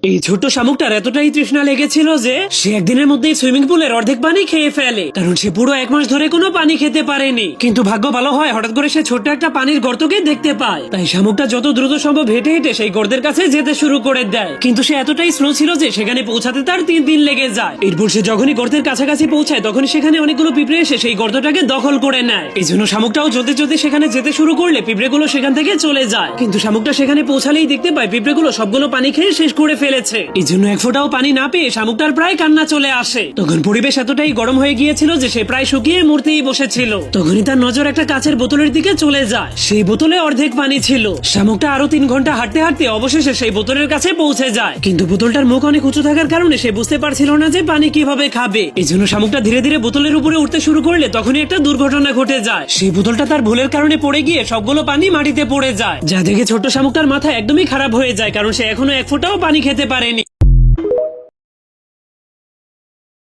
এই ছোট্ট শামুকটার এতটাই তৃষ্ণা লেগেছিল যে সে একদিনের মধ্যেই সুইমিং পুলের অর্ধেক পানি খেয়ে ফেলে, কারণ সে পুরো 1 মাস ধরে কোনো পানি খেতে পারেনি। কিন্তু ভাগ্য ভালো হয়, হঠাৎ করে সে ছোট্ট একটা পানির গর্তকে দেখতে পায়। তাই শামুকটা যত দ্রুত সম্ভব হেঁটে হেঁটে সেই গর্তের কাছে যেতে শুরু করে দেয়। কিন্তু সে এতটাই স্লো ছিল যে সেখানে পৌঁছাতে তার 3 দিন লেগে যায়। এরপর সে যখনই গর্তের কাছাকাছি পৌঁছায় তখনই সেখানে অনেকগুলো পিঁপড়ে এসে সেই গর্তটাকে দখল করে নেয়। এই জন্য শামুকটাও চলতে চলতে সেখানে যেতে শুরু করলে পিঁপড়েগুলো সেখান থেকে চলে যায়। কিন্তু শামুকটা সেখানে পৌঁছালেই দেখতে পায় পিঁপড়েগুলো সবগুলো পানি খেয়ে শেষ করে ফেলেছে। এই জন্য এক ফোঁটাও পানি না পেয়ে শামুকটার প্রায় কান্না চলে আসে। তখন পরিবেশ এতটাই গরম হয়ে গিয়েছিল যে সে প্রায় শুকিয়ে মরতেই বসেছিল। তখনই তার নজর একটা কাচের বোতলের দিকে চলে যায়। সেই বোতলে অর্ধেক পানি ছিল। শামুকটা আরো 3 ঘন্টা হাঁটতে হাঁটতে অবশেষে সেই বোতলের কাছে পৌঁছে যায়। কিন্তু বোতলটার মুখ অনেক উঁচু থাকার কারণে সে বুঝতে পারছিল না যে পানি কিভাবে খাবে। এই জন্য শামুকটা ধীরে ধীরে বোতলের উপরে উঠতে শুরু করলে তখনই একটা দুর্ঘটনা ঘটে যায়। সেই বোতলটা তার ভুলের কারণে পড়ে গিয়ে সবগুলো পানি মাটিতে পড়ে যায়, যা দেখে ছোট্ট শামুকটার মাথা একদমই খারাপ হয়ে যায়, কারণ সে এখনো 1 ফোঁটাও পানি খেতে পারেনি।